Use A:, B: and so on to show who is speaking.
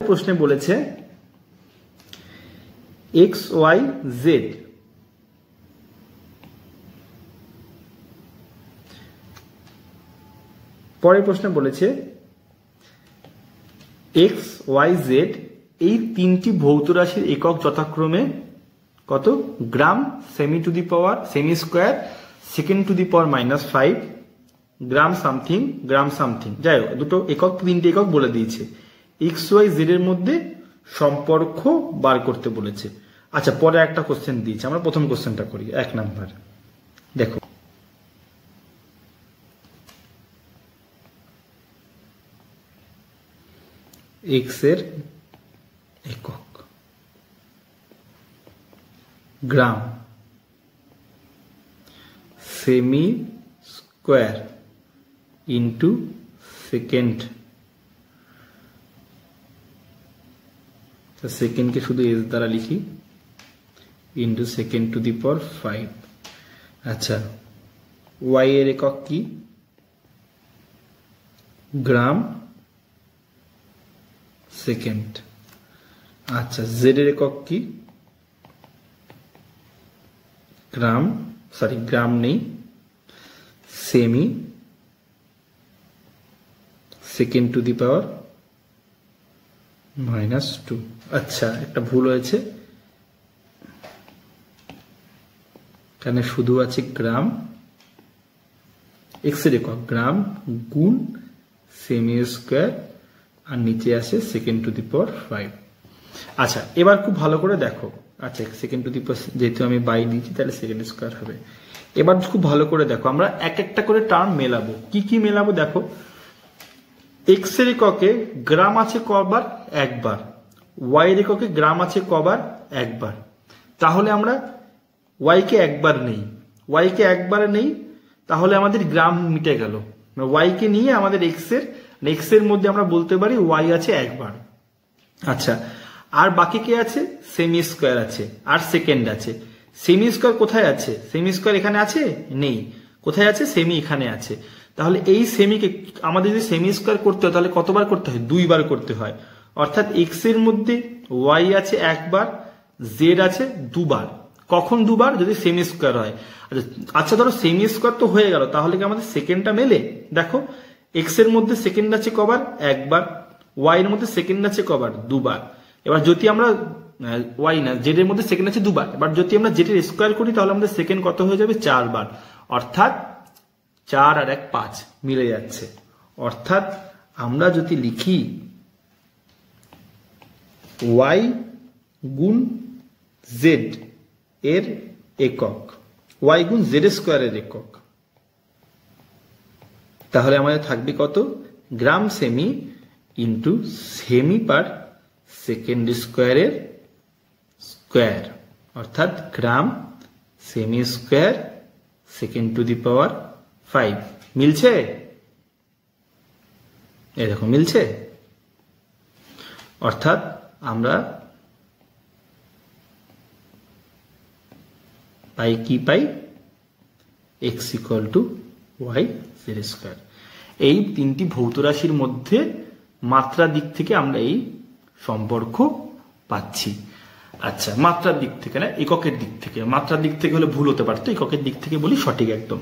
A: প্রশ্নে বলেছে x Y Z পরের প্রশ্নে বলেছে এক্স ওয়াই জেড এই তিনটি ভৌত রাশির একক যথাক্রমে কত gram cm to the power cm square second to the power -5 gram something যাই হোক দুটো একক তিনটি একক বলে দিয়েছে এক্স ওয়াই জেড এর মধ্যে সম্পর্ক বার করতে বলেছে। আচ্ছা পরে একটা কোশ্চেন দিয়েছে, আমরা প্রথম কোশ্চেনটা করি 1 নাম্বার। দেখো এক্স এর একক গ্রাম সেমি স্কোয়ার ইন্টু সেকেন্ড, সেকেন্ডকে শুধু এস দ্বারা লিখি into second to the power 5। আচ্ছা ওয়াই এর একক কি গ্রাম সেকেন্ড। আচ্ছা জেড এর একক কি গ্রাম নেই সেমি সেকেন্ড টু দি পাওয়ার -2। আচ্ছা একটা ভুল হয়েছে, এখানে শুধু আছে গ্রাম, এক্স এর একক গ্রাম গুণ সেমি স্কোয়ার আর নিচে আসে সেকেন্ড টু দি পাওয়ার 5। আচ্ছা এবার খুব ভালো করে দেখো, আচ্ছা সেকেন্ড টু দি পাওয়ার যেহেতু আমি বাই দিয়েছি তাহলে সেকেন্ড স্কোয়ার হবে। এবার খুব ভালো করে দেখো, আমরা এক একটা করে টার্ম মেলাবো। কি কি মেলাবো দেখো, এক্স এর এককে গ্রাম আছে কবার একবার, ওয়াই এর এককে গ্রাম আছে কবার একবার, তাহলে আমরা ওয়াই কে একবার নেই তাহলে আমাদের গ্রাম মিটে গেল। ওয়াই কে নিয়ে আমাদের এক্স এর মধ্যে আমরা বলতে পারি ওয়াই আছে একবার। আচ্ছা আর বাকি কে আছে সেমি স্কোয়ার আছে আর সেকেন্ড আছে। সেমি স্কোয়ার কোথায় আছে, সেমি স্কোয়ার এখানে আছে নেই, কোথায় আছে সেমি এখানে আছে। তাহলে এই সেমিকে আমাদের যদি সেমি স্কোয়ার করতে হয় তাহলে কতবার করতে হয় 2 বার করতে হয়, অর্থাৎ এক্স এর মধ্যে ওয়াই আছে একবার জেড আছে 2 বার। কখন 2 বার যদি সেমি স্কোয়ার হয়। আচ্ছা ধরো সেমি স্কোয়ার তো হয়ে গেল, তাহলে কি আমাদের সেকেন্ডটা মেলে? দেখো এক্স এর মধ্যে সেকেন্ড আছে কবার একবার, ওয়াই এর মধ্যে সেকেন্ড আছে কবার 2 বার। এবার যদি আমরা ওয়াই না জেড এর মধ্যে সেকেন্ড আছে 2 বার, এবার যদি আমরা জেড এর স্কোয়ার করি তাহলে আমাদের সেকেন্ড কত হয়ে যাবে 4 বার, অর্থাৎ 4 আর 1 5 মিলে যাচ্ছে। অর্থাৎ আমরা যদি লিখি ওয়াই গুণ জেড এর একক, ওয়াই গুণ জেড স্কোয়ার এর একক, তাহলে আমাদের থাকবে কত gram cm into cm per second স্কোয়ারের স্কোয়ার, অর্থাৎ gram cm square second to the power 5। মিলছে? এই দেখো মিলছে। অর্থাৎ আমরা পাই কি পাই X equal to Y Z square. এই তিনটি ভৌত রাশির মধ্যে মাত্রার দিক থেকে আমরা এই সম্পর্ক পাচ্ছি। আচ্ছা মাত্রার দিক থেকে না এককের দিক থেকে, মাত্রার দিক থেকে হলে ভুল হতে পারতো, এককের দিক থেকে বলি সঠিক একদম।